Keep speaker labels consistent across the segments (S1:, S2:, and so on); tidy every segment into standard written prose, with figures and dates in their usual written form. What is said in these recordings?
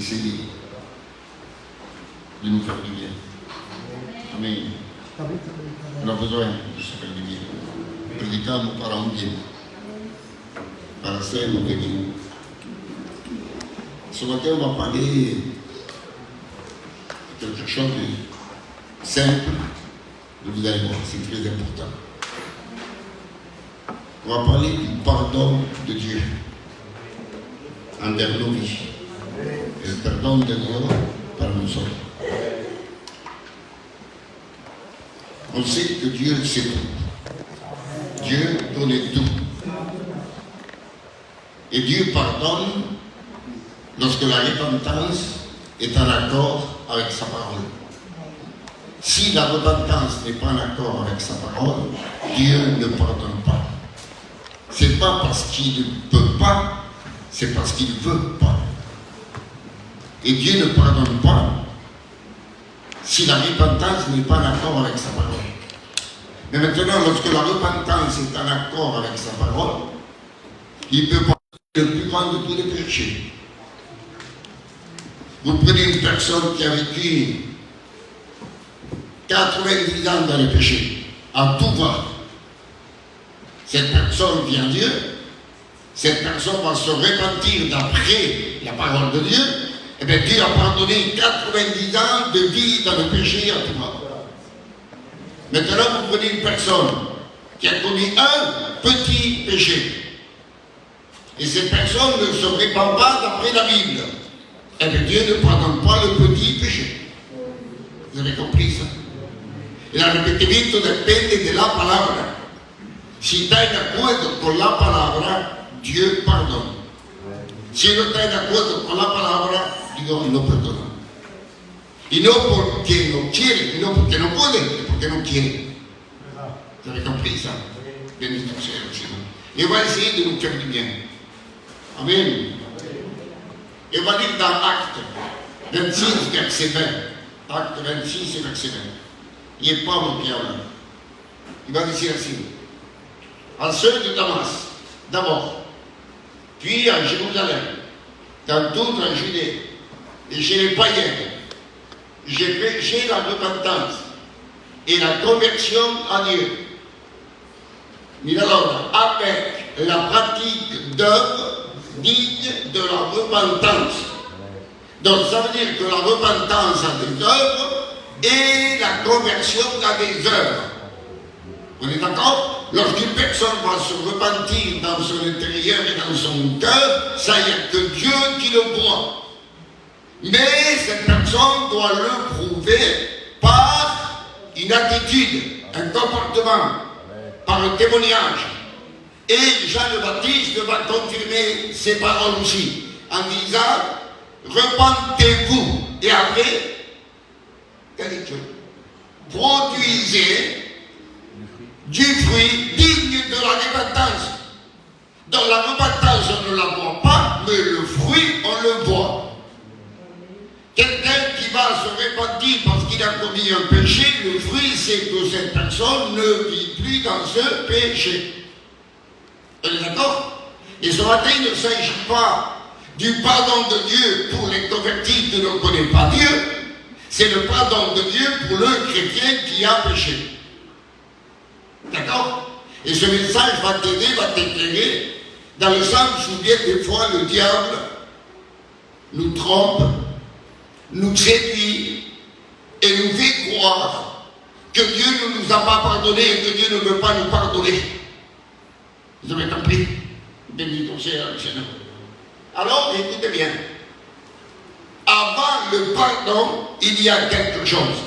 S1: essayer de nous faire du bien. Amen. On a besoin de se faire du bien. Prédiquant nos parents bien. Par la scène, nous venons. Ce matin, on va parler de quelque chose de simple, mais vous allez voir, c'est très important. On va parler du pardon de Dieu envers nos vies. Et le pardon de Dieu par nous autres. On sait que Dieu sait tout. Dieu connaît tout. Et Dieu pardonne lorsque la repentance est en accord avec sa parole. Si la repentance n'est pas en accord avec sa parole, Dieu ne pardonne pas. Ce n'est pas parce qu'il ne peut pas, c'est parce qu'il ne veut pas. Et Dieu ne pardonne pas si la repentance n'est pas en accord avec sa parole. Mais maintenant, lorsque la repentance est en accord avec sa parole, il peut pardonner le plus grand de tous les péchés. Vous prenez une personne qui a vécu 90 ans dans le péché, à tout va. Cette personne vient Dieu, cette personne va se repentir d'après la parole de Dieu, et bien Dieu a pardonné 90 ans de vie dans le péché à tout va. Maintenant, vous prenez une personne qui a commis un petit péché, et cette personne ne se répand pas d'après la Bible, et bien Dieu ne pardonne pas le petit péché. Vous avez compris ça? Il arrepentimiento depende de la palabra. Si está de acuerdo con la palabra, Dieu pardonne. Si no está de acuerdo con la palabra, Dios no perdona. Y no porque no quiere, y no porque no puede, es porque no quiere. Vous avez compris ça? Bénito sea le Seigneur. Et on va essayer de nous faire du bien. Amen. Et on va lire dans Actes 26, verset 20. Actes 26, verset 20. Il n'est pas mon qui a là. Il va dire ainsi. En seuil de Damas, d'abord, puis à Jérusalem, dans toute la Judée, et chez les païens, j'ai prêché la repentance et la conversion à Dieu. Mais alors, avec la pratique d'œuvres dignes de la repentance. Donc ça veut dire que la repentance a des œuvres et la conversion a des œuvres. On est d'accord? Lorsqu'une personne va se repentir dans son intérieur et dans son cœur, ça y a que Dieu qui le voit. Mais cette personne doit le prouver par une attitude, un comportement, par un témoignage. Et Jean le Baptiste va confirmer ces paroles aussi, en disant, repentez-vous. Et après, produisez du fruit digne de la repentance. Dans la repentance, on ne la voit pas, mais le fruit, on le voit. Quelqu'un qui va se repentir parce qu'il a commis un péché, le fruit, c'est que cette personne ne vit plus dans ce péché. On est d'accord? Et ce matin, il ne s'agit pas du pardon de Dieu pour les convertis qui ne connaissent pas Dieu, c'est le pardon de Dieu pour le chrétien qui a péché. D'accord? Et ce message va t'aider, va t'éclairer, dans le sens où bien des fois le diable nous trompe, nous séduit et nous fait croire que Dieu ne nous a pas pardonné et que Dieu ne veut pas nous pardonner. Vous avez compris? Béni soit le Seigneur. Alors, écoutez bien. Avant le pardon, il y a quelque chose.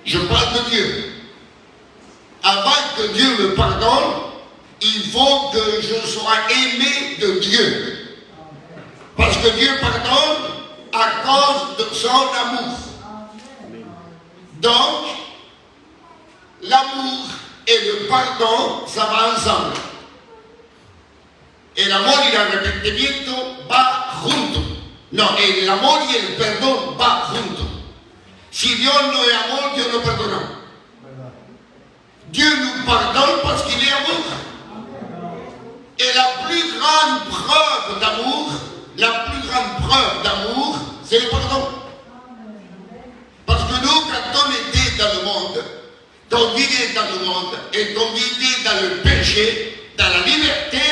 S1: Je parle de Dieu. Avant que Dieu me pardonne, il faut que je sois aimé de Dieu. Parce que Dieu pardonne à cause de son amour. Donc, l'amour et le pardon, ça va ensemble. El amor y el arrepentimiento va junto. No, el amor y el perdón va junto. Si Dios no es amor, Dios no perdona. Dieu nous pardonne parce qu'il est amour. Et la plus grande preuve d'amour, c'est le pardon. Parce que nous, quand on était dans le monde, quand on vivait dans le monde et qu'on vivait dans le péché, dans la liberté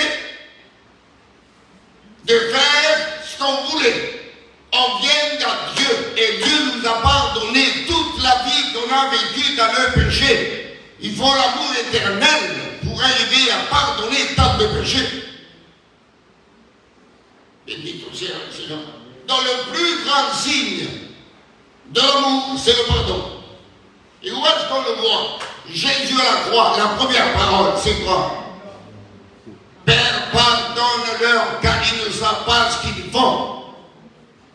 S1: de faire ce qu'on voulait, on vient à Dieu et Dieu nous a pardonné toute la vie qu'on a vécue dans le péché. Il faut l'amour éternel pour arriver à pardonner tant de péchés. Béni soit le Seigneur. Dans le plus grand signe de l'amour, c'est le pardon. Et où est-ce qu'on le voit? Jésus à la croix, la première parole, c'est quoi? Père, pardonne-leur car ils ne savent pas ce qu'ils font.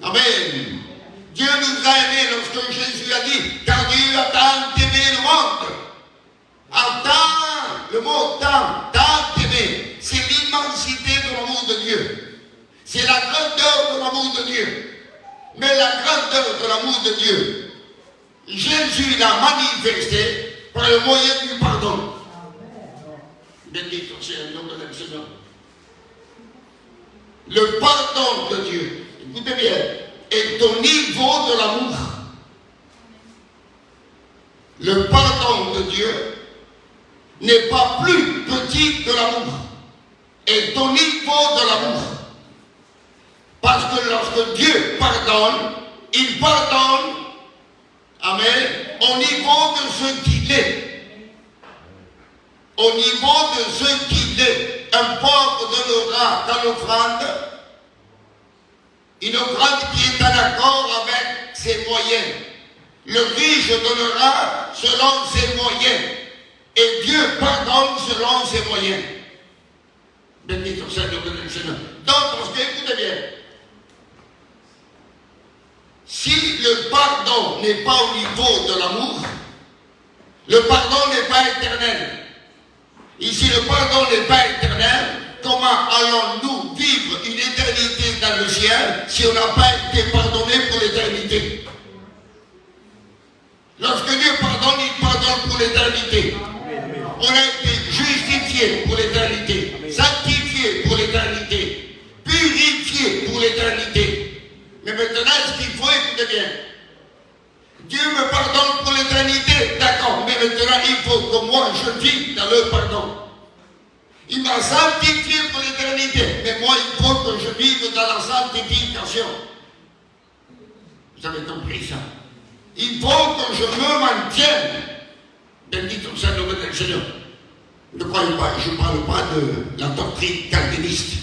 S1: Amen. Dieu nous a aimés lorsque Jésus a dit, car Dieu a tant aimé le monde. Le mot tant aimé, c'est l'immensité de l'amour de Dieu. C'est la grandeur de l'amour de Dieu. Mais la grandeur de l'amour de Dieu, Jésus l'a manifesté par le moyen du pardon. Béni soit le nom de Seigneur. Le pardon de Dieu, écoutez bien, est au niveau de l'amour. Le pardon de Dieu n'est pas plus petit que l'amour, est au niveau de l'amour. Parce que lorsque Dieu pardonne, il pardonne, amen, au niveau de ce qu'il est. Au niveau de ce qu'il est. Un pauvre donnera dans l'offrande, une offrande qui est en accord avec ses moyens. Le riche donnera selon ses moyens. Et Dieu pardonne selon ses moyens. Béni soit le nom de Seigneur. Donc, parce que, écoutez bien, si le pardon n'est pas au niveau de l'amour, le pardon n'est pas éternel. Et si le pardon n'est pas éternel, comment allons-nous vivre une éternité dans le ciel si on n'a pas été pardonné pour l'éternité? Lorsque Dieu pardonne, il pardonne pour l'éternité. On a été justifié pour l'éternité, sanctifié pour l'éternité, purifié pour l'éternité. Mais maintenant, ce qu'il faut, écoutez bien, Dieu me pardonne pour l'éternité, d'accord, mais maintenant il faut que moi je vive dans le pardon. Il m'a sanctifié pour l'éternité, mais moi il faut que je vive dans la sanctification. Vous avez compris ça? Il faut que je me maintienne. Béni soit le nom du Seigneur. Ne croyez pas, je ne parle pas de la doctrine calviniste.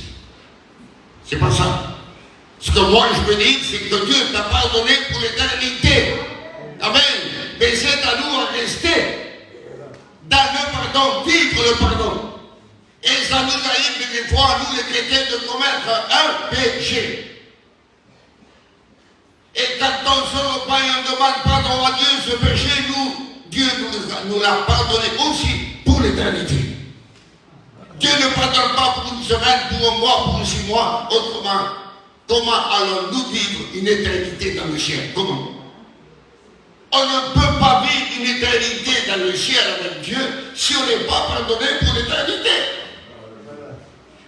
S1: C'est pas ça. Ce que moi je veux dire, c'est que Dieu t'a pardonné pour l'éternité. Amen. Mais c'est à nous à rester dans le pardon, vivre le pardon. Et ça nous arrive des fois, nous les chrétiens, de commettre un péché. Et quand on se repent et on demande pardon à Dieu, ce péché, Dieu nous l'a pardonné aussi pour l'éternité. Dieu ne pardonne pas pour une semaine, pour un mois, pour 6 mois. Autrement, comment allons-nous vivre une éternité dans le ciel? Comment? On ne peut pas vivre une éternité dans le ciel avec Dieu si on n'est pas pardonné pour l'éternité.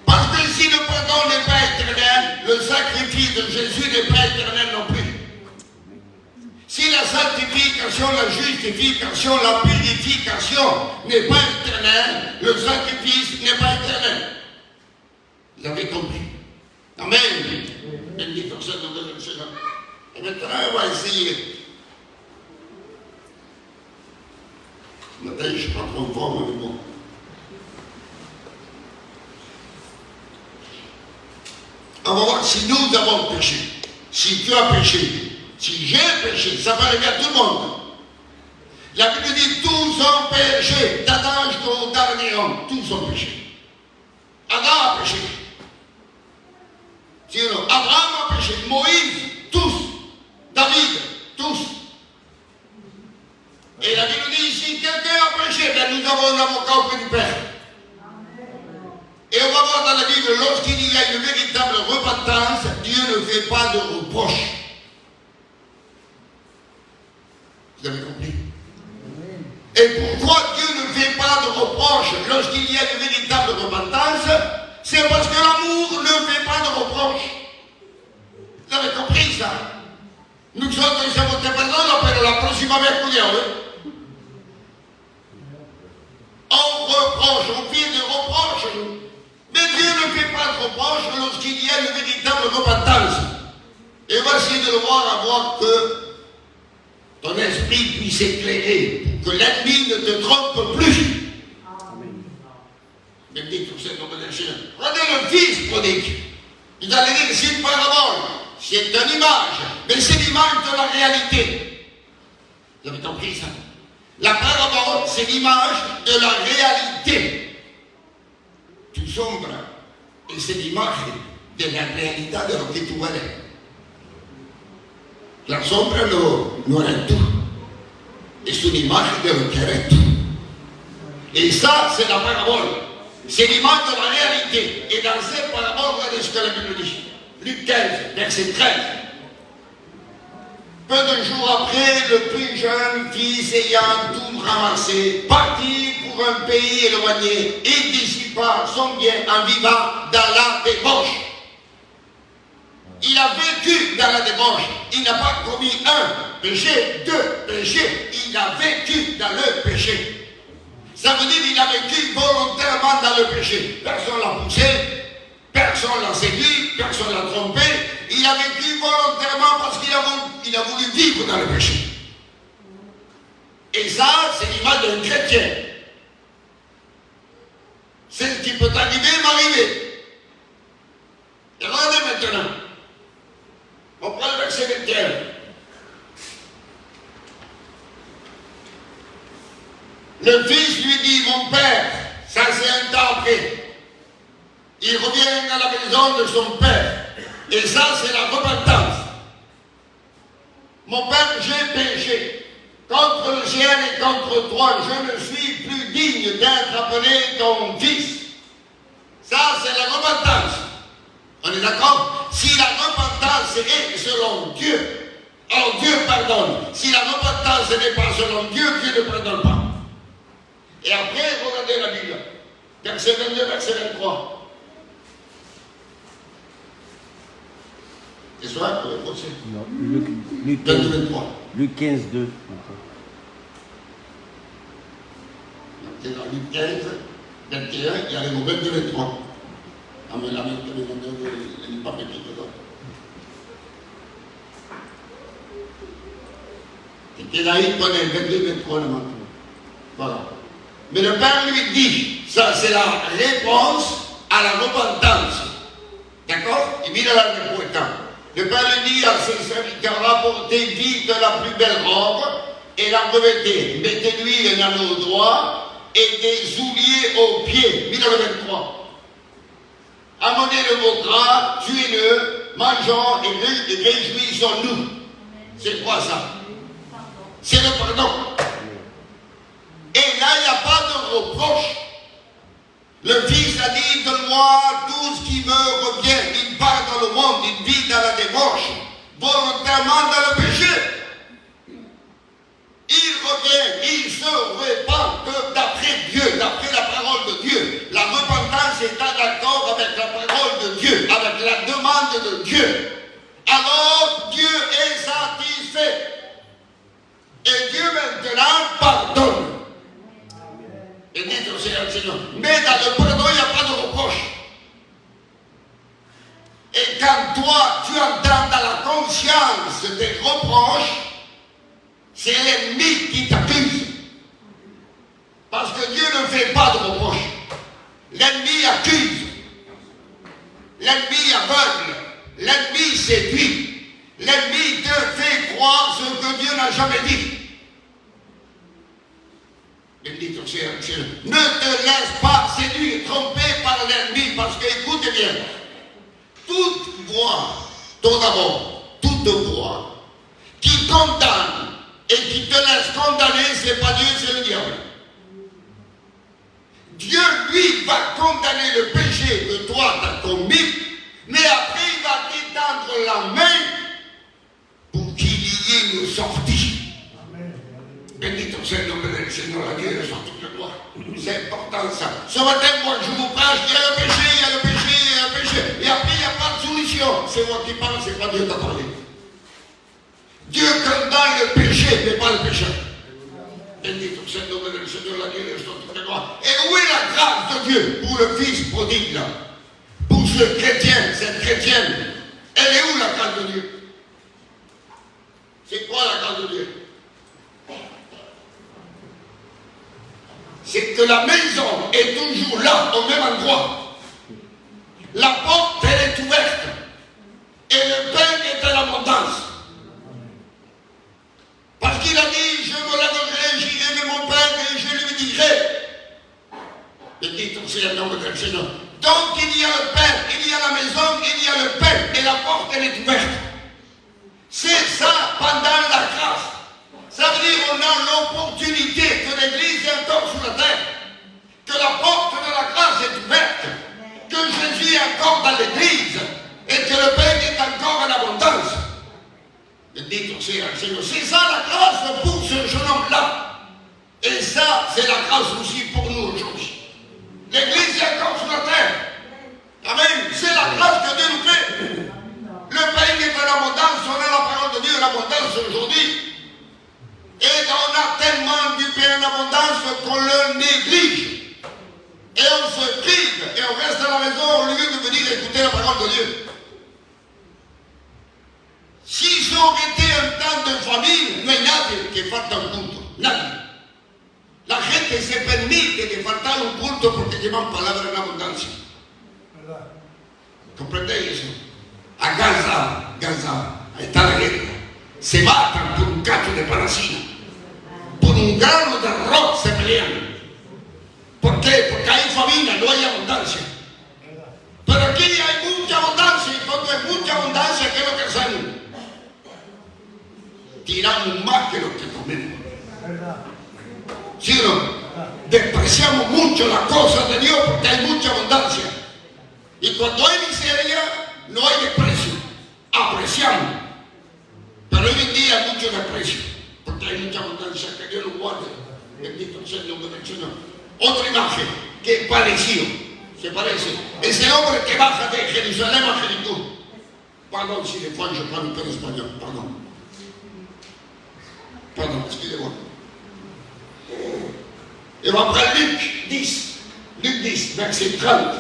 S1: Parce que si le pardon n'est pas éternel, le sacrifice de Jésus n'est pas éternel non plus. Si la sanctification, la justification, la purification n'est pas éternelle, le sacrifice n'est pas éternel. Vous avez compris? Amen. Béni soit le nom de Seigneur. Et maintenant, on va essayer. Maintenant, je ne suis pas trop fort, mais bon. On va voir si nous avons péché, si tu as péché, si j'ai péché, ça va arriver à tout le monde. La Bible dit tous ont péché, d'Adam jusqu'au dernier homme, tous ont péché. Adam a péché. Sinon, Abraham a péché, Moïse, tous, David, tous. Et la Bible dit si quelqu'un a péché, ben nous avons un avocat auprès du Père. Et on va voir dans la Bible, lorsqu'il y a une véritable repentance, Dieu ne fait pas de reproches. Vous avez compris? Et pourquoi Dieu ne fait pas de reproches lorsqu'il y a une véritable repentance? C'est parce que l'amour ne fait pas de reproches. Vous avez compris ça? Nosotros siamo te perdono, pero la próxima vez cuidado, On reproche, on fait des reproches. Mais Dieu ne fait pas de reproches lorsqu'il y a une véritable repentance. Et on va essayer de le voir, à voir que ton esprit puisse éclairer, que l'ennemi ne te trompe plus. Bendito sea el nombre del Señor. Regardez le fils prodigue. Vous allez dire que c'est une parabole, c'est une image, mais c'est l'image de la réalité. Vous avez compris ça? La parabole, c'est l'image de la réalité. Tu sombres, et c'est l'image de la réalité de lo que tu eres. La sombra no eres tú, es una imagen de lo que eres tú. Et ça, c'est la parabole. C'est l'image de la réalité. Et dans cette parabole, regardez ce que la Bible dit. Luc 15, verset 13. Peu de jours après, le plus jeune fils ayant tout ramassé, partit pour un pays éloigné et dissipa son bien en vivant dans la débauche. Il a vécu dans la débauche. Il n'a pas commis un péché, deux péchés. Il a vécu dans le péché. Ça veut dire qu'il a vécu volontairement dans le péché. Personne ne l'a poussé, personne ne l'a séduit, personne ne l'a trompé. Il a vécu volontairement parce qu'il a voulu vivre dans le péché. Et ça, c'est l'image d'un chrétien. C'est ce qui peut arriver, m'arriver. Et regardez maintenant. On prend le verset 21. Le fils lui dit, mon père, ça c'est un temps après. Il revient à la maison de son père. Et ça c'est la repentance. Mon père, j'ai péché contre le ciel et contre toi. Je ne suis plus digne d'être appelé ton fils. Ça c'est la repentance. On est d'accord? Si la repentance est selon Dieu, alors Dieu pardonne. Si la repentance n'est pas selon Dieu, Dieu ne pardonne pas. Et après, regardez la Bible. Verset 22, verset 23. C'est ça pour le procès?
S2: Non, Luc
S1: 22, 23.
S2: Luc 15, 2.
S1: C'est dans Luc 15, 21, il y a les mots 22, 23. Ah, mais la même que les mots, il n'est pas métier dedans. Et là, il connaît 22, 23 le matin. Voilà. Mais le Père lui dit, ça c'est la réponse à la repentance. D'accord? Il vient là le temps. Le Père lui dit à ses serviteurs, rapportez vite la plus belle robe et la revêtez. Mettez-lui un anneau au doigt et des souliers aux pieds. 1923. Amenez-le vos gras, tuez-le, mangeons et réjouissons-nous. C'est quoi ça? C'est le pardon. Et là, il n'y a pas de reproche. Le Fils a dit, donne-moi tout ce qui me revient. Il part dans le monde, il vit dans la débauche, volontairement dans le péché. Il revient, il se repent d'après Dieu, d'après la parole de Dieu. La repentance est en accord avec la parole de Dieu, avec la demande de Dieu. Alors Dieu est satisfait. Et Dieu maintenant pardonne. Et dites au Seigneur, mais dans le pardon, il n'y a pas de reproche. Et quand toi, tu entends dans la conscience des reproches, c'est l'ennemi qui t'accuse. Parce que Dieu ne fait pas de reproches. L'ennemi accuse. L'ennemi aveugle. L'ennemi séduit. L'ennemi te fait croire ce que Dieu n'a jamais dit. Bendito sea el cielo. Ne te laisse pas séduire, tromper par l'ennemi, parce que, écoute bien, toute voix, tout d'abord, toute voix qui condamne et qui te laisse condamner, c'est pas Dieu, c'est le diable. Dieu, lui, va condamner le péché que toi t'as commis, mais après il va t'étendre la main pour qu'il y ait une sortie. Bendito sea el nombre del Señor, la Dieu est sortie de gloire. C'est important ça. Ce matin, moi, je vous prêche, il y a le péché, il y a le péché, il y a le péché. Et après, il n'y a pas de solution. C'est moi qui parle, c'est pas Dieu qui a parlé. Dieu condamne le péché, mais pas le pécheur. Bendito sea el nombre del Señor, la gloria de notre gloire. Et où est la grâce de Dieu pour le Fils prodigue là? Pour ce chrétien, cette chrétienne, elle est où la grâce de Dieu? C'est quoi la grâce de Dieu? C'est que la maison est toujours là, au même endroit. La porte, elle est ouverte. Et le pain est à l'abondance. Parce qu'il a dit, je me lèverai, j'irai vers mon Père et je lui dirai. Bendito sea el nombre del Seigneur. Donc il y a le pain, il y a la maison, il y a le pain. Et la porte, elle est ouverte. C'est ça pendant la grâce. Ça veut dire qu'on a l'opportunité que l'Église est encore sur la terre. Que la porte de la grâce est ouverte. Que Jésus est encore dans l'Église. Et que le pain est encore en abondance. Bendito sea el Seigneur. C'est ça la grâce pour ce jeune homme-là. Et ça, c'est la grâce aussi pour nous aujourd'hui. L'Église est encore sur la terre. Amen. C'est la grâce que Dieu nous fait. Le pain est en abondance. On a la parole de Dieu en abondance aujourd'hui. Et on a tellement du pain en abondance qu'on le néglige. Et on se prive. Et on reste à la maison au lieu de venir écouter la parole de Dieu. Si ça aurait été un temps de famille, no hay nadie que falta un culto. Nadie. La gente se permite de faltar un culto porque llevan palabra en abundancia. ¿Comprendéis eso? A Gaza, ahí está la guerra. Se matan por un cacho de paracina. Por un grano de arroz se pelean. ¿Por qué? Porque hay familia, no hay abundancia. Pero aquí hay mucha abundancia y cuando hay mucha abundancia, ¿qué es lo que hacemos? Tiramos más que lo que comemos. ¿Sí o no? Despreciamos mucho las cosas de Dios porque hay mucha abundancia. Y cuando hay miseria, no hay desprecio. Apreciamos. Pero hoy en día hay mucho desprecio porque hay mucha abundancia. Que Dios nos guarde. Bendito sea el nombre del Señor. Otra imagen que es parecido. Se parece. Es el hombre que baja de Jerusalén a Jericó. Pardon si des fois je parle un peu d'espagnol. Pardon. Pardon, excusez-moi. Et on prend Luc 10, verset 30.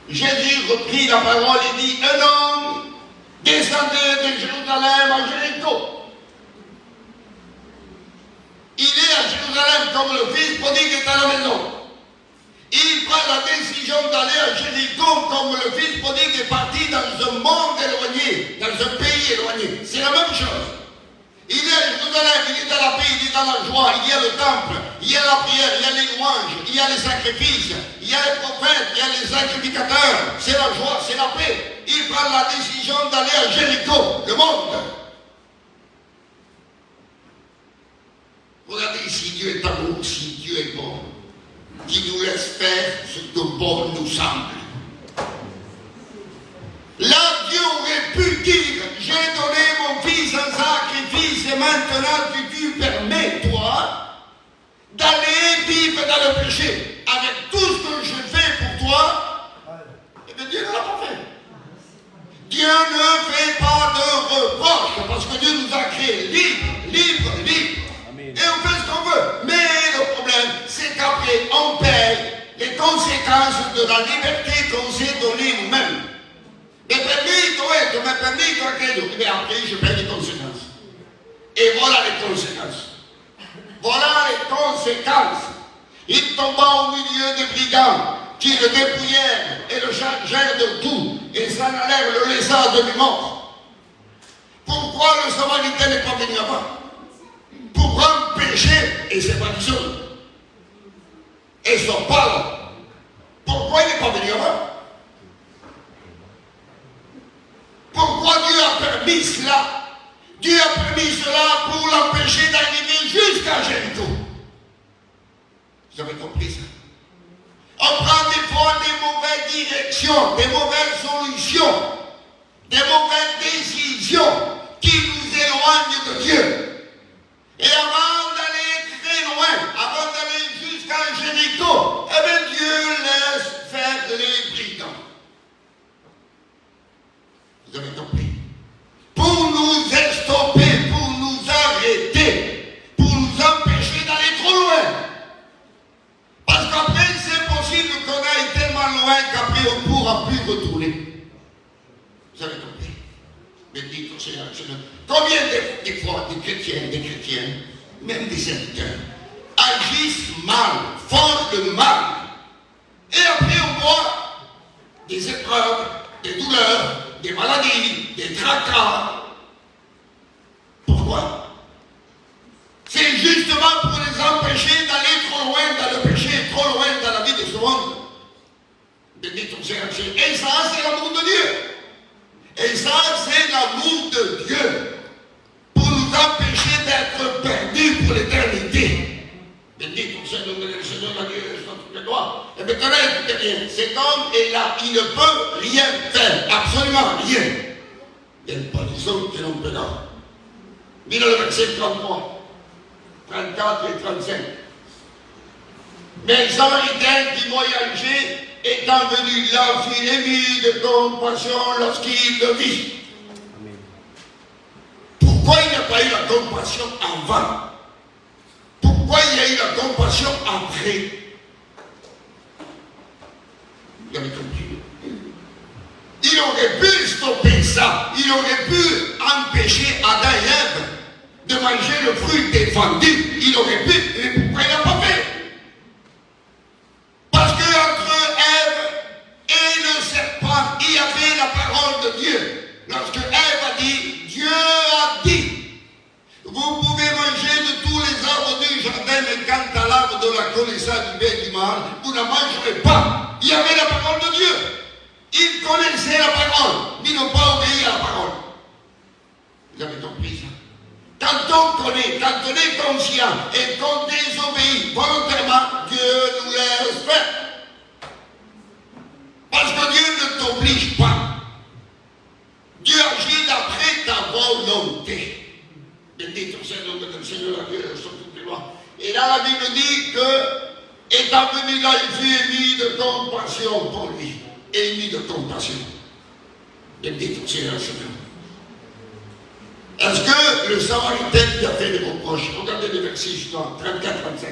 S1: Jésus reprit la parole et dit, un homme descendait de Jérusalem à Jéricho. Il est à Jérusalem comme le fils prodigue est à la maison. Il prend la décision d'aller à Jéricho comme le fils prodigue est parti dans un monde éloigné, dans un pays éloigné. C'est la même chose. Il est à Jérusalem, il est dans la paix, il est dans la joie, il y a le temple, il y a la prière, il y a les louanges, il y a les sacrifices, il y a les prophètes, il y a les sacrificateurs. C'est la joie, c'est la paix. Il prend la décision d'aller à Jéricho, le monde. Regardez si Dieu est amour, si Dieu est bon, qui nous laisse faire ce que bon nous semble. Là, Dieu aurait pu dire, j'ai donné mon fils en sacrifice et maintenant tu permets, toi, d'aller vivre dans le péché. Avec tout ce que je fais pour toi, eh bien Dieu ne l'a pas fait. Dieu ne fait pas de reproches parce que Dieu nous a créés libres. Et on fait ce qu'on veut. Mais le problème, c'est qu'après, on paye les conséquences de la liberté qu'on s'est donnée nous-mêmes. Me permito esto, me permito aquello. Et bien après, je paye les conséquences. Et voilà les conséquences. Voilà les conséquences. Il tomba au milieu des brigands qui le dépouillèrent et le chargèrent de tout et s'en allèrent le laissant à demi-mort. Pourquoi le Samaritain n'est pas venu avant? Pour rendre péché et c'est pas du seul. Et son parle. Pourquoi il n'est pas venu avant? Pourquoi Dieu a permis cela? Dieu a permis cela pour l'empêcher d'arriver jusqu'à Jéricho. Vous avez compris ça? On prend des fois des mauvaises directions, des mauvaises solutions, des mauvaises décisions qui nous éloignent de Dieu. Et avant d'aller très loin, avant d'aller jusqu'à Jéricho, eh bien Dieu laisse faire les brigands. Vous avez compris? Pour nous instaurer Béni ton Seigneur. Combien de fois des chrétiens, même des serviteurs, agissent mal, font le mal, et après on voit des épreuves, des douleurs, des maladies, des tracas. Pourquoi? C'est justement pour les empêcher d'aller trop loin dans le péché, trop loin dans la vie de ce monde. Béni ton Seigneur. Et ça, c'est l'amour de Dieu. Et ça, c'est l'amour de Dieu. Pour nous empêcher d'être perdus pour l'éternité. Béni ton Seigneur, le Seigneur, la Dieu, sur toutes les gloires. Et maintenant, écoutez bien, cet homme est là, il ne peut rien faire, absolument rien. Il n'y a pas des hommes qui l'ont fait là. Mais dans le verset 33, 34 et 35. Mais Samaritain qui voyageait, étant venu là, fut ému de compassion lorsqu'il le vit. Amen. Pourquoi il n'a pas eu la compassion avant? Pourquoi il a eu la compassion après? Vous avez compris? Il aurait pu stopper ça. Il aurait pu empêcher Adam et Ève de manger le fruit défendu. Il aurait pu. Mais pourquoi il n'a pas fait? Parce qu'entre Ève et le serpent, il y avait la parole de Dieu. Lorsque Ève a dit, Dieu a dit, vous pouvez manger de tous les arbres du jardin, mais quant à l'arbre de la connaissance du bien et du mal, vous n'en mangerez pas. Il y avait la parole de Dieu. Ils connaissaient la parole, mais ils n'ont pas obéi à la parole. Vous avez compris ça? Quand on connaît, quand on est conscient et qu'on désobéit volontairement, Dieu nous laisse faire. Parce que Dieu ne t'oblige pas. Dieu agit d'après ta volonté. Béni ton Seigneur, le Seigneur la Dieu sur toutes les lois. Et là, la Bible dit que, étant venu là, il fut ému de compassion pour lui. Ému de compassion. Béni ton Seigneur, Seigneur. Est-ce que le Samaritain qui a fait des reproches, regardez les versets suivants, 34-35.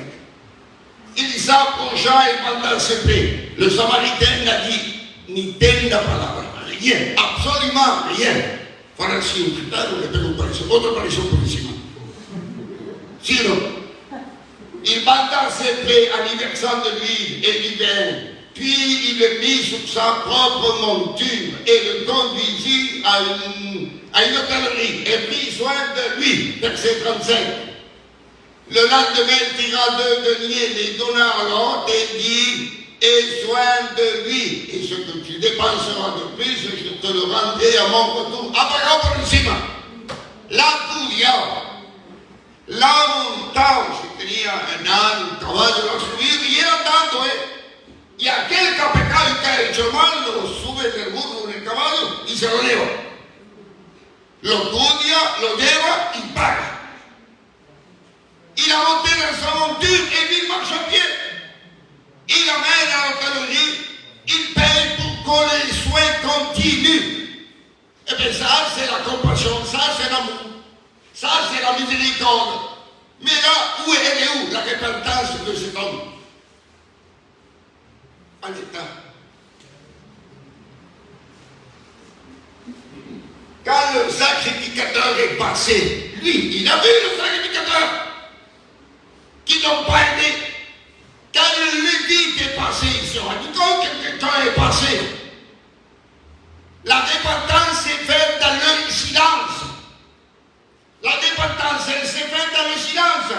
S1: Il s'approcha et pendant ce paix, le Samaritain n'a dit ni telle la parole, rien, absolument rien. Voilà si on putain, on l'appelle une apparition, autre apparition pour le ciment. Sinon, il banda ses plaies en y versant de l'huile et du vin, puis il le mit sur sa propre monture et le conduisit à une hôtellerie et prit soin de lui. Verset 35. Le lendemain, il tira 2 deniers, les donna à l'autre et dit, aie soin de lui, et ce que tu dépenseras de plus, je te le rendrai à mon retour. Apparemment por encima. La tuya, la montaña, tenía un caballo a subir y era andando, y aquel pecado que ha hecho mal lo sube en el burro, en el caballo y se lo lleva. Lo cuida, lo lleva y paga. Il a monté dans sa monture et lui il marche à pied. Il amène à l'hôtellerie, il paye pour que les soins continuent. Et bien ça c'est la compassion, ça c'est l'amour, ça c'est la miséricorde. Mais là, elle est où la repentance de cet homme? En état. Quand le sacrificateur est passé, lui, il a vu le sacrificateur qui n'ont pas aidé. Quand le Lévite est passé, il se rend compte que quelqu'un est passé. La repentance s'est faite dans le silence. La repentance, elle s'est faite dans le silence.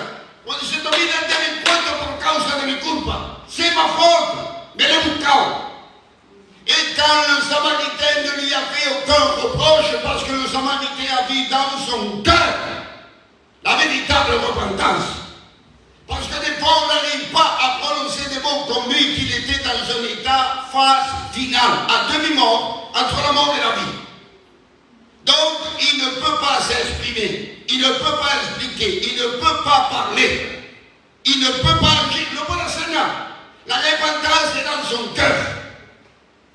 S1: Quando si domina il delinquente por causa delle colpa, c'est ma faute, mais le boucan. Et quand le Samaritain ne lui a fait aucun reproche, parce que le Samaritain a vu dans son cœur la véritable repentance. Parce que des fois, on n'arrive pas à prononcer des mots comme lui, qu'il était dans un état phase finale, à demi-mort, entre la mort et la vie. Donc, il ne peut pas s'exprimer, il ne peut pas expliquer, il ne peut pas parler, il ne peut pas agir. Le bon enseignant, la repentance est dans son cœur.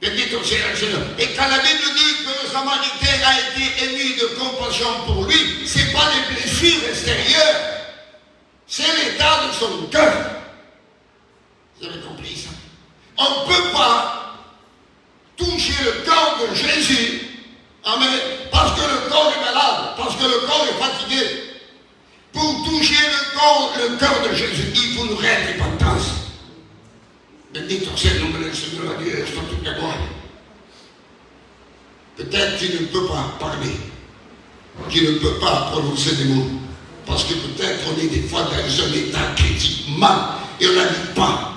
S1: Et quand la Bible dit que le Samaritain a été ému de compassion pour lui, ce n'est pas les blessures extérieures, c'est l'état de son cœur. Vous avez compris ça? On ne peut pas toucher le corps de Jésus, amen, parce que le corps est vraie repentance. Bendito sea el nombre del Señor, à Dieu soit toute la gloire. Peut-être tu ne peux pas parler, tu ne peux pas prononcer des mots, parce que peut-être on est des fois dans un état critique mal et on n'arrive pas.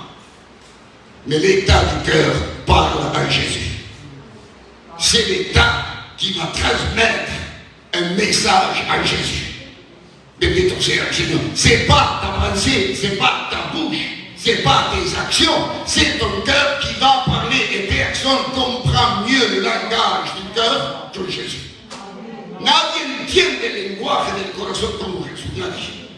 S1: Mais l'état du cœur parle à Jésus. C'est l'état qui va transmettre un message à Jésus. Bendito sea el Seigneur. C'est pas ta pensée, c'est pas ta bouche, c'est pas tes actions, c'est ton cœur qui va parler et personne comprend mieux le langage du cœur que Jésus. Nadie entiende el lenguaje del corazón como Jesús. Nadie.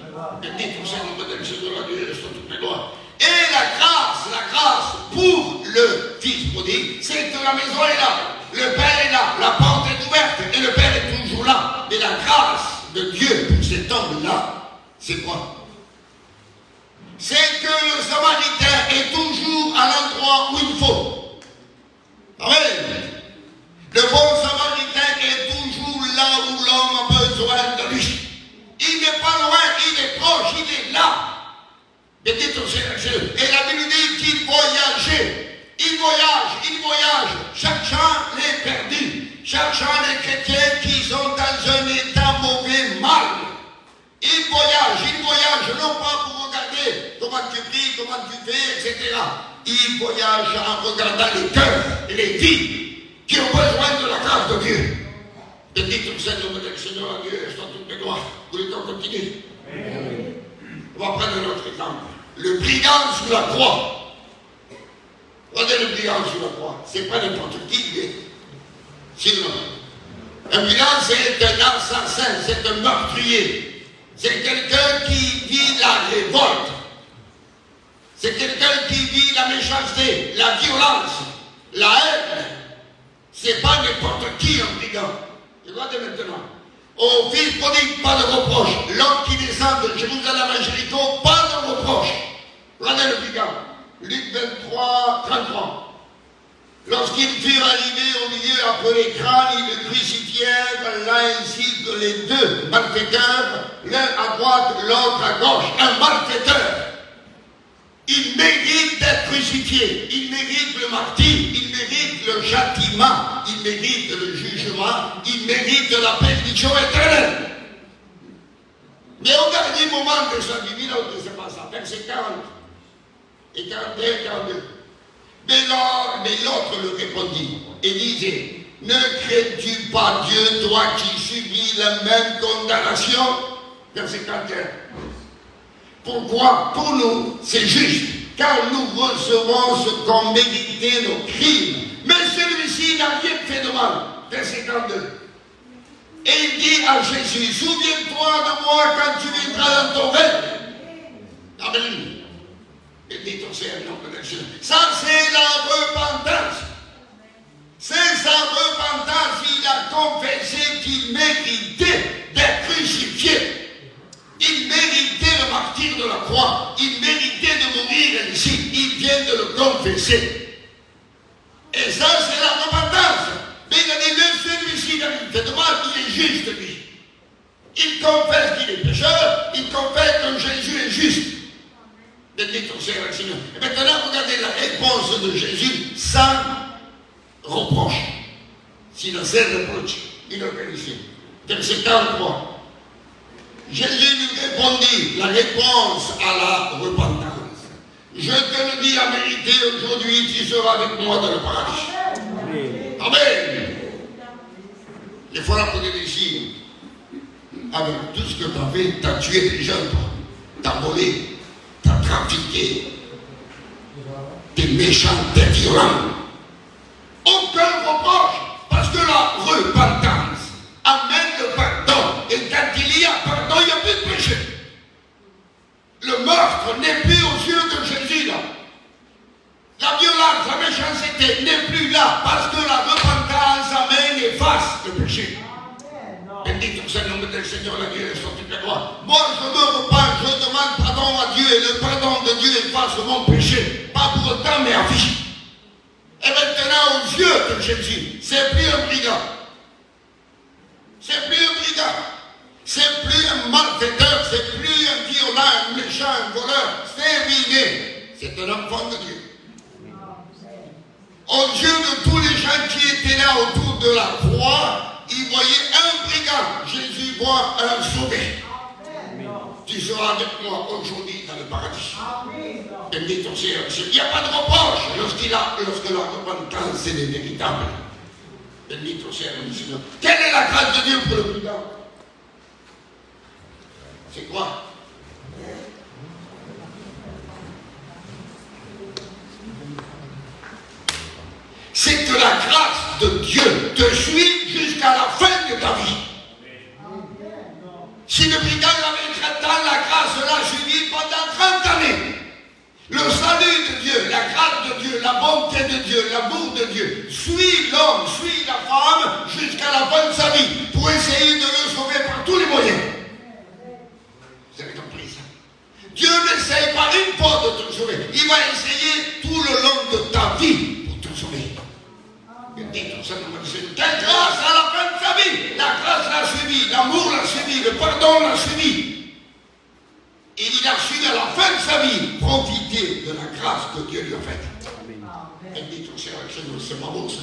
S1: Bendito sea el nombre del Señor, a Dieu soit toute la gloire. Et la grâce pour le Fils prodigue, c'est que la maison est là, le Père est là, la porte est ouverte et le Père est toujours là. Mais la grâce de Dieu pour cet homme-là, c'est quoi? C'est que le Samaritain est toujours à l'endroit où il faut. Amen. Le bon Samaritain est toujours là où l'homme a besoin de lui. Il n'est pas loin, il est proche, il est là. Et la Bible dit qu'il voyageait. Il voyage, cherchant les perdus, cherchant les chrétiens qui sont dans un état mauvais, mal. Il voyage, non pas pour regarder comment tu vis, comment tu fais, etc. Il voyage en regardant les cœurs et les vies qui ont besoin de la grâce de Dieu. Bendito sea el nombre del Señor, à Dieu soit toute la gloire. Vous voulez qu'on continue? On va prendre un autre exemple. Le brigand sous la croix. Regardez le brigand sous la croix. C'est pas n'importe qui, sinon. Un brigand, c'est un assassin, c'est un meurtrier. C'est quelqu'un qui vit la révolte. C'est quelqu'un qui vit la méchanceté, la violence, la haine. C'est pas n'importe qui un brigand. Regardez maintenant. Au Fils prodigue, pas de reproche. L'homme qui descend de Jérusalem à Jéricho, pas de reproche. Regardez le brigand. Luc 23, 33. Lorsqu'ils furent arrivés au milieu appelé crâne, ils le crucifièrent là ainsi que les deux malfaiteurs, l'un à droite, l'autre à gauche. Un malfaiteur. Il mérite d'être crucifié, il mérite le martyre, il mérite le châtiment, il mérite le jugement, il mérite la perdition éternelle. Mais au dernier moment de sa vie, là où c'est pas ça, verset 40 et 41, 42. Mais l'autre le répondit et disait, ne crains-tu pas Dieu, toi qui subis la même condamnation? Verset 41. Pourquoi? Pour nous, c'est juste, car nous recevons ce qu'ont mérité nos crimes. Mais celui-ci n'a rien fait de mal. Verset 42. Et il dit à Jésus, souviens-toi de moi quand tu viendras dans ton règne. Amen. Bendito sea el nombre del Señor. Ça, c'est la repentance. C'est sa repentance. Il a confessé qu'il méritait d'être crucifié. Il méritait le martyre de la croix. Il méritait de mourir ainsi. Il vient de le confesser. Et ça, c'est la repentance. Mais il a dit, même celui-ci n'a rien fait de mal, il est juste, lui. Il confesse qu'il est pécheur. Il confesse que Jésus est juste. Bendito sea el Seigneur. Et maintenant, regardez la réponse de Jésus sans reproche. Sin hacer reproche. Il le qualifie. Verset 43. Jésus lui répondit, la réponse à la repentance. Je te le dis en vérité, aujourd'hui tu seras avec moi dans le paradis. Amen. Il faut la poser des signes. Avec tout ce que tu as fait, tu as tué des gens, tu as volé, tu as trafiqué. Tu es méchant, tu es violent. Aucun reproche, parce que la repentance amène le pardon. Et quand il y a pardon, il n'y a plus de péché. Le meurtre n'est plus aux yeux de Jésus là. La violence, la méchanceté n'est plus là parce que la repentance amène et efface le péché. Bendito sea el nombre del Seigneur, la Dieu soit toute la gloire. Moi je me repens, je demande pardon à Dieu et le pardon de Dieu efface mon péché. Pas pour autant mais à vie. Et maintenant aux yeux de Jésus, c'est plus un brigand. C'est plus un brigand. C'est plus un malfaiteur, c'est plus un violent, un méchant, un voleur. C'est un enfant de Dieu. Aux yeux de tous les gens qui étaient là autour de la croix, ils voyaient un brigand. Jésus voit un sauvé. Tu seras avec moi aujourd'hui dans le paradis. Béni ton Seigneur. Il n'y a pas de reproche lorsque la repentance est véritable. Béni ton Seigneur. Quelle est la grâce de Dieu pour le brigand? C'est quoi? C'est que la grâce de Dieu te suit jusqu'à la fin de ta vie. Si le brigand avait 30 ans, la grâce l'a suivi pendant 30 années. Le salut de Dieu, la grâce de Dieu, la bonté de Dieu, l'amour de Dieu suit l'homme, suit la femme jusqu'à la fin de sa vie pour essayer de le sauver par tous les moyens. Vous avez compris ça? Dieu n'essaye pas une fois de te sauver. Il va essayer tout le long de ta vie pour te sauver. Quelle grâce à la fin de sa vie? La grâce l'a suivi, l'amour l'a suivi, le pardon l'a suivi. Et il a su à la fin de sa vie profiter de la grâce que Dieu lui a faite. Elle dit tout ça, c'est pas beau ça.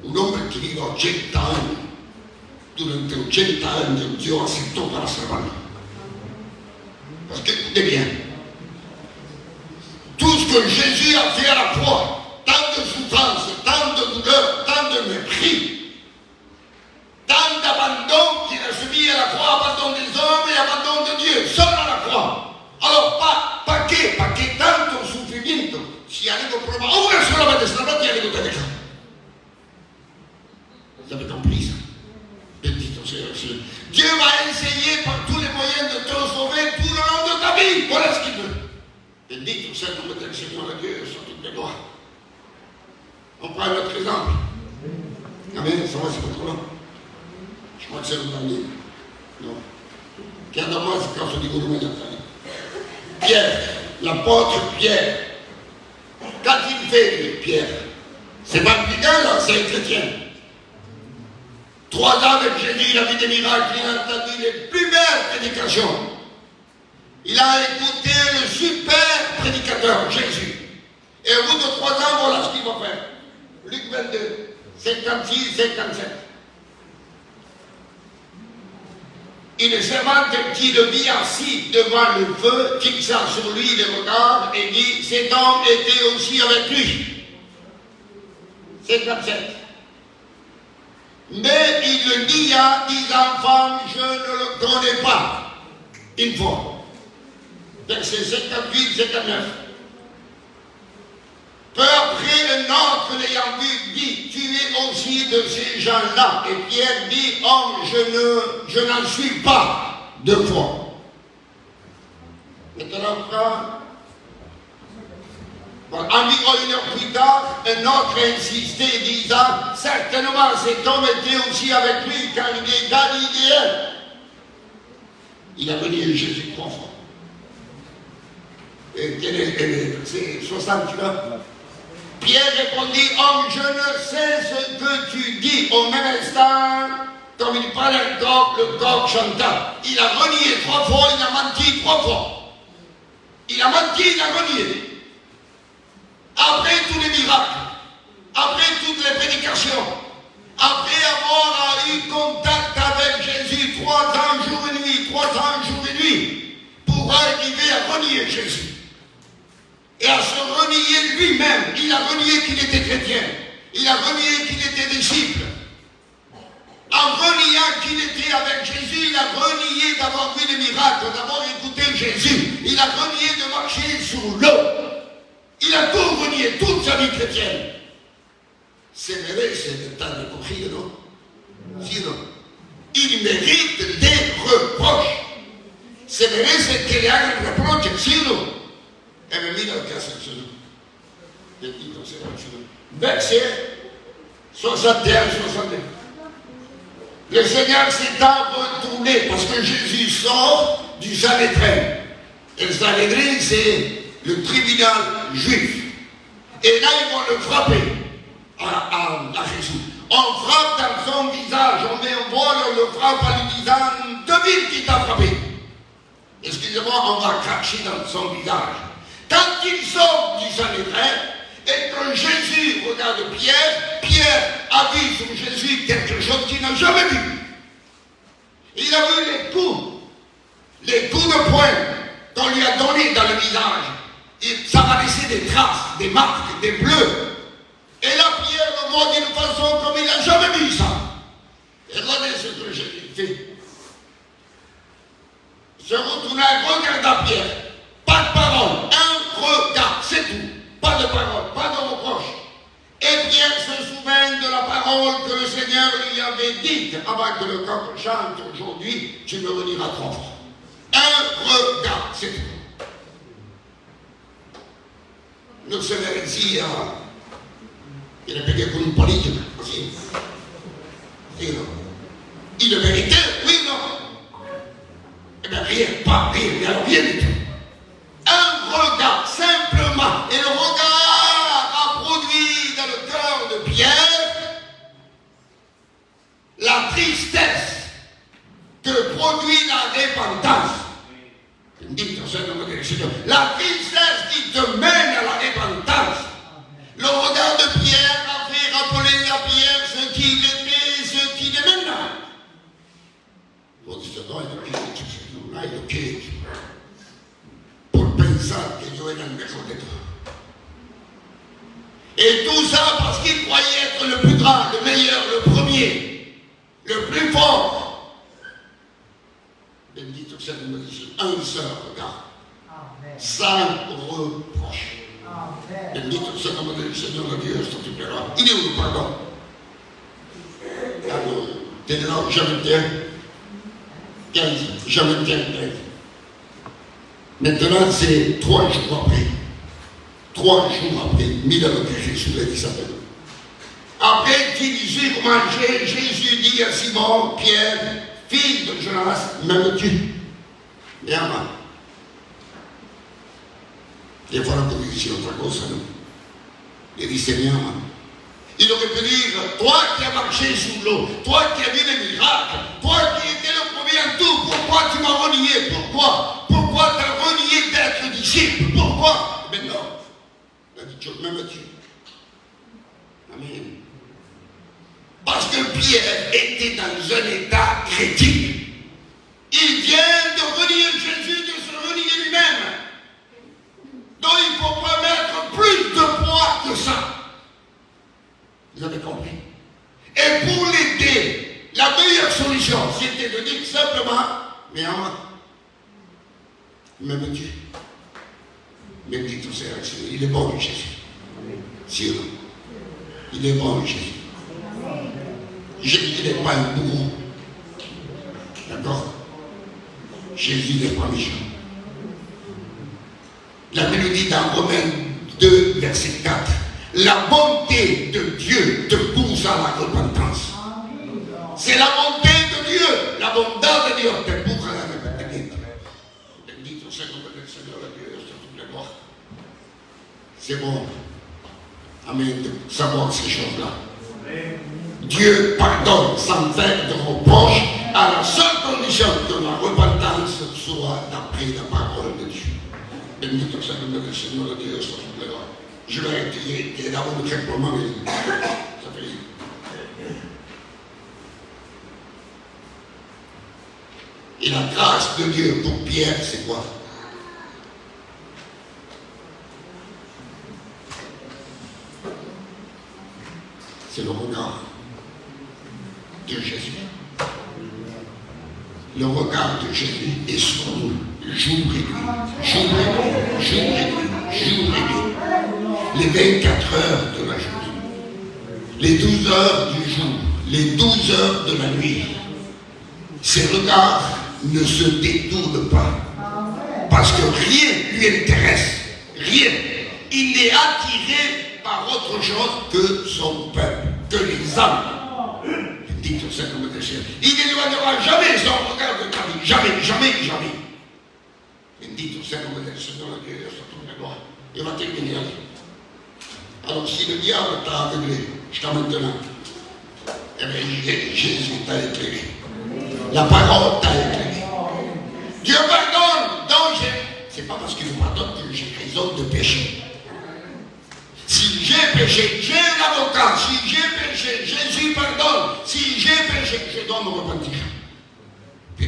S1: Un uomo che vive 100 anni, durante 100 anni Dio accettò per la salvare. Parce que écoutez bien, tout ce que Jésus a fait à la croix, tant de souffrance, tant de douleur, tant de mépris, tant d'abandon qu'il a subi à la croix, abandon des hommes et abandon de Dieu, seul à la croix. Alors, perché tanto sofferimento si arriva a provare, ora solamente stanotte e arrivo da casa. Vous avez compris ça? Bendito sea le Seigneur. Dieu va essayer par tous les moyens de te sauver tout le long de ta vie. Voilà ce qu'il veut. Bendito sea le nom del Seigneur Dieu sur toutes les gloires. On prend un autre exemple. Amen, ça va, c'est pas trop long. Je crois que c'est le dernier. Non. Regarde-moi, c'est quand je dis que Pierre, l'apôtre Pierre, qu'a-t-il fait, Pierre? C'est pas un brigand, là, c'est un chrétien. 3 ans avec Jésus, il a vu des miracles, il a entendu les plus belles prédications. Il a écouté le super prédicateur, Jésus. Et au bout de 3 ans, voilà ce qu'il va faire. Luc 22, 56, 57. Une servante qui le vit assis devant le feu, fixa sur lui le regard et dit, cet homme était aussi avec lui. 57. Mais il le nia, disant, femme, je ne le connais pas. Une fois. Verset 58, 59. Peu après, un autre l'ayant vu dit, tu es aussi de ces gens-là. Et Pierre dit, homme, je n'en suis pas. 2 fois. Maintenant, frère, environ 1 heure plus tard, un autre insistait, disant, certainement cet homme était aussi avec lui, car il est galiléen. Il a venu Jésus 3 fois. Et quel est c'est 69. Pierre répondit, homme, je ne sais ce que tu dis. Au même instant, comme il parlait encore, le coq chanta. Il a renié 3 fois, il a menti 3 fois. Il a menti, il a renié. Après tous les miracles, après toutes les prédications, après avoir eu contact avec Jésus 3 ans, jour et nuit, 3 ans, jour et nuit, pour arriver à renier Jésus. Et à se renier lui-même. Il a renié qu'il était chrétien. Il a renié qu'il était disciple. En reniant qu'il était avec Jésus, il a renié d'avoir vu des miracles, d'avoir écouté Jésus. Il a renié de marcher sur l'eau. Il a tout renié, toute sa vie chrétienne. C'est vrai, c'est le temps de courir, non? Sinon, il mérite des reproches. C'est vrai, c'est qu'il y a un reproche, sinon. E mi mira che verset 61-62. Le Seigneur s'est retourné parce que Jésus sort du Sanhédrin. Et le Sanhédrin, c'est le tribunal juif. Et là, ils vont le frapper à Jésus. On frappe dans son visage, on met un voile, on le frappe en lui disant, devine qui t'a frappé. Excusez-moi, on va cracher dans son visage. Quand il sort du Sanhédrin et que Jésus regarde Pierre, Pierre a vu sur Jésus quelque chose qu'il n'a jamais vu. Il a vu les coups de poing qu'on lui a donnés dans le visage. Et ça va laisser des traces, des marques, des bleus. Et là, Pierre le voit d'une façon comme il n'a jamais vu ça. Et regardez ce que Jésus fait. Se retourna, regarda Pierre. Pas de parole, un regard, c'est tout. Pas de parole, pas de reproche. Et Pierre se souvint de la parole que le Seigneur lui avait dite avant que le coq chante aujourd'hui, tu me rediras 3 fois. Un regard, c'est tout. Nous sommes ici, il a payé comme une politique. Il le méritait, oui, non. Eh bien, rien, pas rien, mais alors rien du tout. Un regard, simplement. Et le regard a produit dans le cœur de Pierre la tristesse que produit la repentance. La tristesse qui te mène à la repentance. Le regard de Pierre a fait rappeler à Pierre ce qu'il était, ce qu'il est maintenant. Pour pensare que Dieu est dans le mejor de toi. Et tout ça parce qu'il croyait être le plus grand, le meilleur, le premier, le plus fort. Bendito sea le nom de Jésus. Un seul regard. Sans reproche. Bendito sea le nom du Seigneur de Dieu, c'est tout le roi. Il est où le pardon? Alors, t'es là, jamais tiens. 15, jamais tiens. Maintenant, c'est 3 jours après. 3 jours après, 1000 ans que Jésus l'a dit ça. Après qu'il eut mangé, Jésus dit à Simon, Pierre, fils de Jonas, m'aimes-tu? Bien, moi. Des fois, la position est autre chose, non? Il dit, Seigneur, il aurait pu dire, toi qui as marché sous l'eau, toi qui as vu les miracles, toi qui étais le premier en tout, pourquoi tu m'as renié? Pourquoi? Pourquoi tu as renié d'être disciple? Pourquoi? Mais non. Il a dit, Dieu, m'aimes-tu? Amen. Parce que Pierre était dans un état critique. Il vient de renier Jésus, de se renier lui-même. Donc il ne faut pas mettre plus de poids que ça. Vous avez compris? Et pour l'aider, la meilleure solution, c'était de dire simplement, mais en moi, m'aimes-tu? Même dit tout ça, il est bon, Jésus. Si, il est bon, Jésus. Jésus n'est pas un bourreau. D'accord? Jésus n'est pas méchant. La Bible dit dans Romains 2, verset 4, la bonté de Dieu te pousse à la repentance. C'est la bonté de Dieu, l'abondance de Dieu te pousse à la repentance. Bendito sea el nombre del Señor de Dieu, sur toutes les gloires. C'est bon. Amen. De savoir ces choses-là. Dieu pardonne sans faire de reproche à la seule condition que la repentance soit d'après la parole de Dieu. Bendito sea el nombre del Señor de Dieu, sur toutes les gloires. Je vais arrêter et d'abord le traitement. Ça fait. Et la grâce de Dieu pour Pierre, c'est quoi? C'est le regard de Jésus. Le regard de Jésus est sur nous, jour et nuit, jour et nuit, jour et nuit, jour et nuit. Les 24 heures de la journée, les 12 heures du jour, les 12 heures de la nuit. Ses regards ne se détournent pas. Parce que rien lui intéresse. Rien. Il est attiré par autre chose que son peuple, que les âmes. Dites ça comme des chiens. Il n'éloignera jamais son regard de ta vie. Jamais, jamais, jamais. Dites ça comme des chiens dans la Dieu, sur toutes les gloires. Il va terminer la vie. Alors si le diable t'a aveuglé, jusqu'à maintenant, eh bien Jésus t'a éclairé. La parole t'a éclairé. Dieu pardonne, donc c'est pas parce qu'il me pardonne que j'ai raison de pécher. Si j'ai péché, j'ai un avocat. Si j'ai péché, Jésus pardonne. Si j'ai péché, je dois me repentir. Et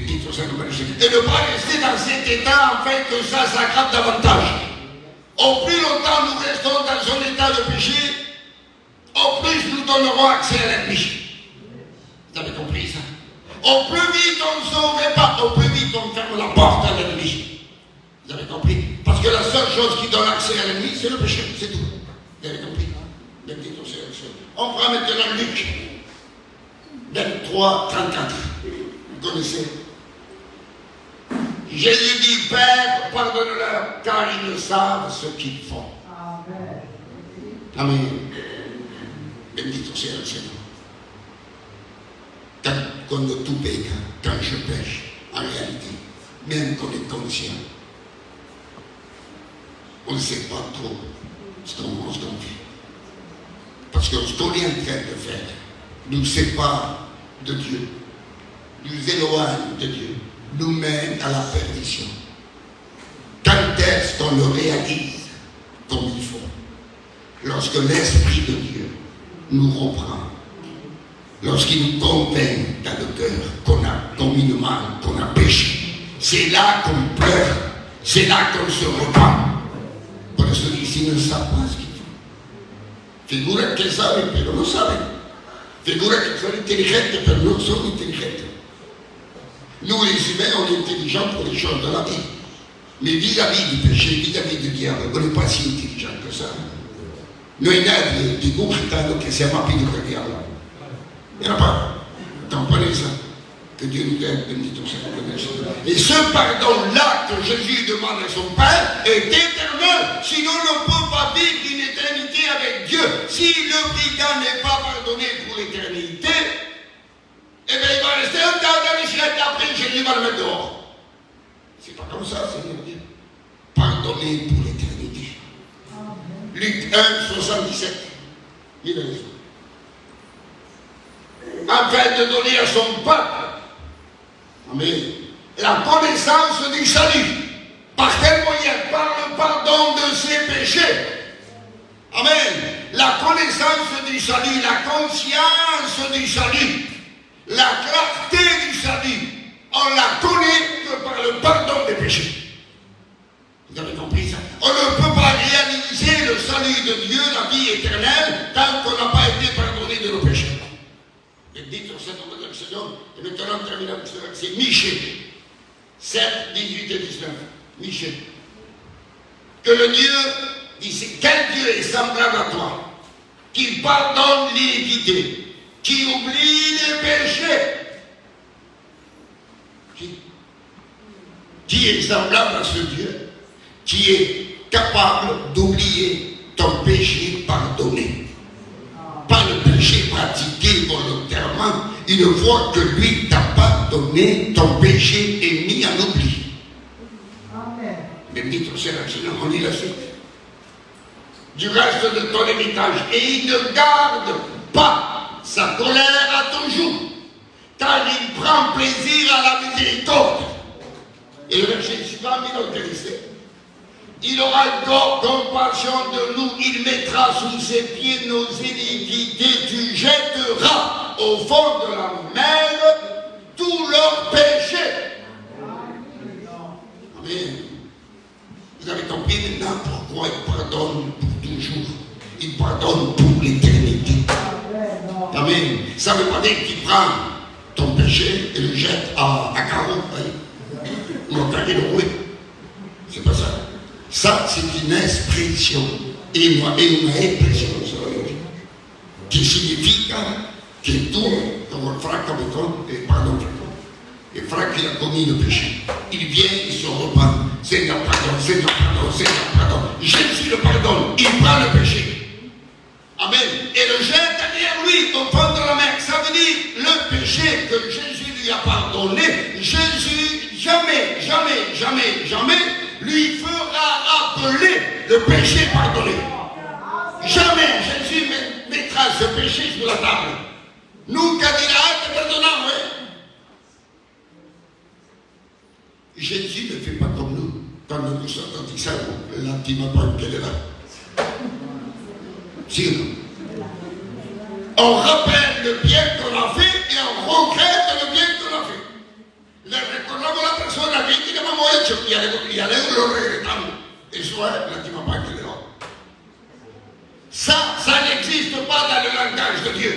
S1: ne pas rester dans cet état afin que ça s'aggrave davantage. Au plus longtemps nous restons dans un état de péché, au plus nous donnerons accès à l'ennemi. Vous avez compris ça? Au plus vite on ne saurait pas, au plus vite on ferme la porte à l'ennemi. Vous avez compris? Parce que la seule chose qui donne accès à l'ennemi, c'est le péché, c'est tout. Vous avez compris? On prend maintenant Luc 23, 34. Vous connaissez? Jésus dit, Père, pardonne-leur, car ils ne savent ce qu'ils font. Amen. Bendito sea le Seigneur. Quand on tout péche, quand je pêche, en réalité, même qu'on est conscient, on ne sait pas trop ce qu'on fait. Parce que ce qu'on est en train de faire nous sépare de Dieu, nous éloigne de Dieu, nous mène à la perdition. Quand est-ce qu'on le réalise comme il faut? Lorsque l'Esprit de Dieu nous reprend, lorsqu'il nous convainc dans le cœur qu'on a commis le mal, qu'on a péché, c'est là qu'on pleure, c'est là qu'on se repent. Pour ceux qui ne savent pas ce qu'ils font. Figura que saben, pero no saben. Figura que son intelligentes, pero no son intelligentes. Nous, les humains, on est intelligents pour les choses de la vie. Mais vis-à-vis du péché, vis-à-vis du diable, on n'est pas si intelligent que ça. Noi nadie di Gurtano che sia più più che diavolo. Il n'y en a pas. Comprenez ça. Que Dieu nous aide, bendito sea le Seigneur. Et ce pardon-là que Jésus demande à son Père est éternel. Sinon, on ne peut pas vivre une éternité avec Dieu. Si le brigand n'est pas pardonné pour l'éternité, eh bien, il va rester un temps dans les ciels et après, Jésus va le mettre dehors. C'est pas comme ça, Seigneur Dieu. Pardonné pour l'éternité. Luc 1, 77. Il a raison. Afin de donner à son peuple, amen, la connaissance du salut. Par quel moyen? Par le pardon de ses péchés. Amen. La connaissance du salut, la conscience du salut, la clarté du salut, on la connaît que par le pardon des péchés. Vous avez compris ça? On ne peut pas réaliser le salut de Dieu, la vie éternelle, tant qu'on n'a pas été pardonné de nos péchés. Et dites au nom de Seigneur, et maintenant terminons avec ce verset. Michée 7, 18 et 19. Michée. Que le Dieu, dit, quel Dieu est semblable à toi, qui pardonne l'iniquité, qui oublie les péchés. Qui est semblable à ce Dieu, qui est capable d'oublier ton péché pardonné. Pas le péché pratiqué volontairement, une fois que lui t'a pardonné, ton péché est mis en oubli. Amen. Bendito sea le Seigneur, on lit la suite. Du reste de ton héritage, et il ne garde pas sa colère à toujours, car il prend plaisir à la miséricorde. Et le verset suivant, il aura compassion de nous, il mettra sous ses pieds nos iniquités, tu jetteras au fond de la mer tous leurs péchés. Amen. Vous avez compris maintenant pourquoi il pardonne pour toujours, il pardonne pour l'éternité. Amen. Ça ne veut pas dire qu'il prend ton péché et le jette à carreau. C'est pas ça. Ça, c'est une expression, et une expression qui signifie que tout, comme frère comme toi, et pardon, et frère qui a commis le péché, il vient, il se repent, Seigneur pardon, Seigneur pardon, Seigneur pardon. Jésus le pardonne, il prend le péché. Amen. Et le jette derrière lui, au fond de la mer. Ça veut dire, le péché que Jésus lui a pardonné, Jésus, jamais lui fera rappeler le péché pardonné. Jamais Jésus mettra ce péché sur la table. Nous, quand il a te pardonnant, oui. Jésus ne fait pas comme nous. Quand nous sommes dit ça, là, tu m'as pas qu'elle est là. Si, non. On rappelle le bien qu'on a fait et on regrette le bien qu'on a fait. Le recordamos la persona que tiene hemos hecho y a luego lo regretamos. Eso es la qui m'a pas qu'elle est là. Ça n'existe pas dans le langage de Dieu.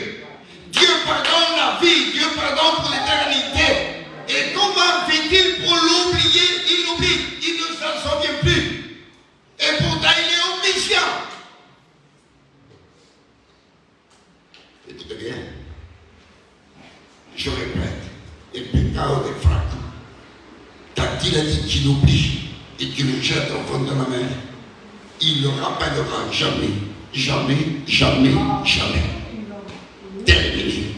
S1: Dieu pardonne la vie, Dieu pardonne pour l'éternité. Et comment fait-il pour l'oublier? Il oublie, il ne s'en souvient plus. Et pourtant il est omniscient. Écoutez bien, je répète, le pécado de Franco, quand il a dit qu'il oublie et qu'il le jette au fond de la mer, il ne le rappellera jamais, jamais, jamais, jamais. Terminé.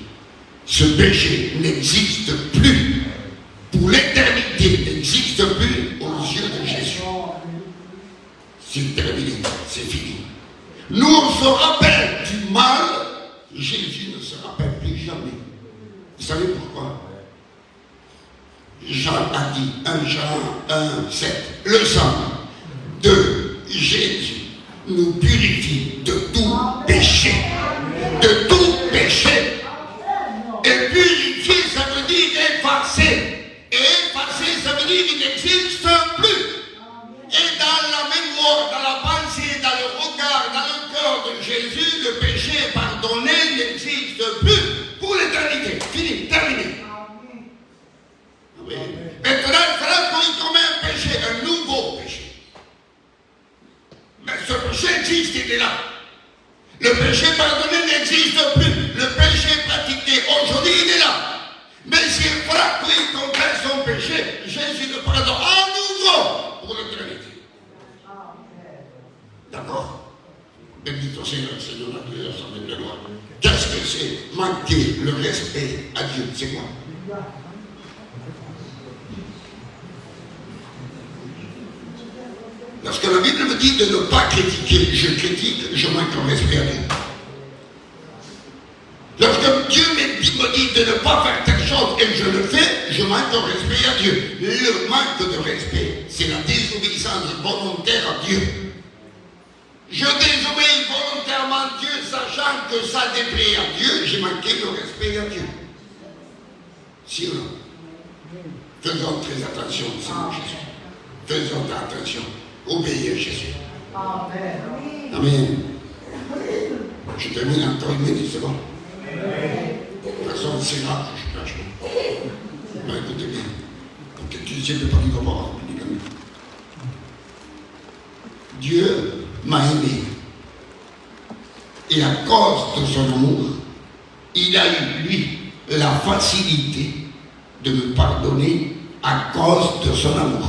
S1: Ce péché n'existe plus. Pour l'éternité, n'existe plus aux yeux de Jésus. C'est terminé, c'est fini. Nous, on se rappelle du mal, Jésus ne se rappelle plus jamais. Vous savez pourquoi? Jean a dit, 1 Jean 1, 7, le sang de Jésus nous purifie de tout péché. De tout péché. Et purifier, ça veut dire effacer. Et effacer, ça veut dire qu'il n'existe plus. Et dans la mémoire, dans la pensée, dans le regard, dans le cœur de Jésus, le péché pardonné n'existe plus pour l'éternité. Fini, terminé. Oui. Maintenant, il fera comme un péché, un nouveau péché. Mais ce péché existe, il est là. Le péché pardonné n'existe plus. Le péché pratiqué aujourd'hui, il est là. Mais s'il fera qu'il confesse son péché, Jésus le pardonne à nouveau pour l'éternité. D'accord? Béni ton Seigneur, Seigneur, la prière, ça met de gloire. Qu'est-ce que c'est manquer le respect à Dieu? C'est quoi? Lorsque la Bible me dit de ne pas critiquer, je critique, je manque le respect à Dieu. Lorsque Dieu me dit de ne pas faire telle chose et je le fais, je manque le respect à Dieu. Le manque de respect, c'est la désobéissance volontaire à Dieu. Je désobéis volontairement à Dieu, sachant que ça déplaît à Dieu, j'ai manqué le respect à Dieu. Si ou non? Faisons très attention, Seigneur Jésus. Faisons attention. Obéir à Jésus. Amen. Amen. Je termine encore une minute, c'est bon? De toute façon, c'est là que je cache. Ben, écoutez bien. Donc, tu ne sais pas du comment. Dieu m'a aimé. Et à cause de son amour, il a eu, lui, la facilité de me pardonner à cause de son amour.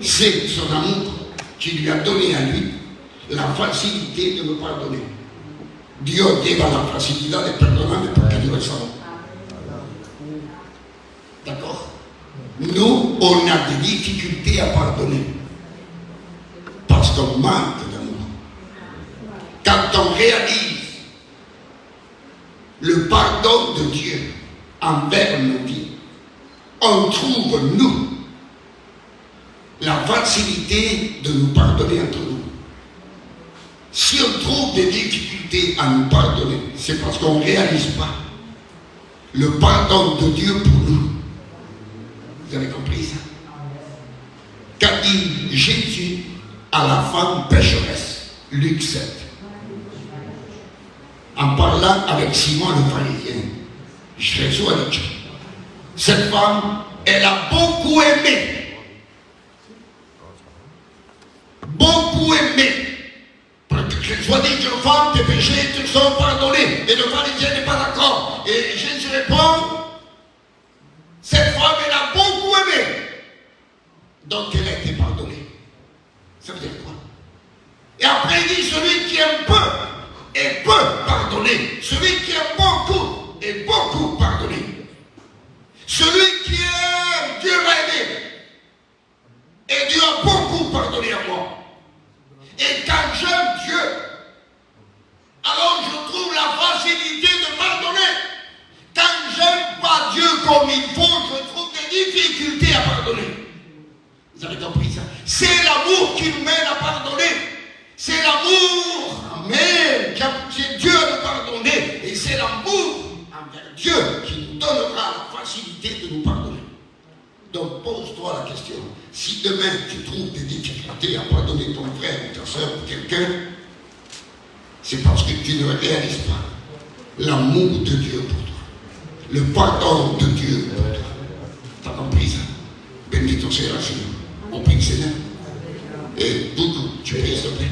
S1: C'est son amour qui lui a donné à lui la facilité de me pardonner. Dieu a la facilité de pardonner pour qu'il le sache. D'accord? Nous, on a des difficultés à pardonner parce qu'on manque d'amour. Quand on réalise le pardon de Dieu envers nos vies, on trouve, nous, la facilité de nous pardonner entre nous. Si on trouve des difficultés à nous pardonner, c'est parce qu'on ne réalise pas le pardon de Dieu pour nous. Vous avez compris ça? Qu'a dit Jésus à la femme pécheresse, Luc 7, en parlant avec Simon le pharisien. Je suis avec cette femme, elle a beaucoup aimé. Beaucoup aimé. Que soit dit que femme, tes péchés te sont pardonnés. Et le pharisien n'est pas d'accord. Et Jésus répond, cette femme, elle a beaucoup aimé. Donc elle a été pardonnée. Ça veut dire quoi? Et après il dit, celui qui aime peu est peu pardonné. Celui qui aime beaucoup est beaucoup pardonné. Celui qui aime, Dieu m'a aimé. Et Dieu a beaucoup pardonné à moi. Et quand j'aime Dieu, alors je trouve la facilité de pardonner. Quand j'aime pas Dieu comme il faut, je trouve des difficultés à pardonner. Vous avez compris ça? l'amour envers Dieu qui nous donnera la facilité de nous pardonner. Donc pose-toi la question, si demain tu trouves des difficultés à pardonner ton frère ou ta soeur ou quelqu'un, c'est parce que tu ne réalises pas l'amour de Dieu pour toi, le pardon de Dieu pour toi. T'as compris ça? Bendito sea el Señor. On prie le Seigneur. Et beaucoup, tu pries s'il te plaît.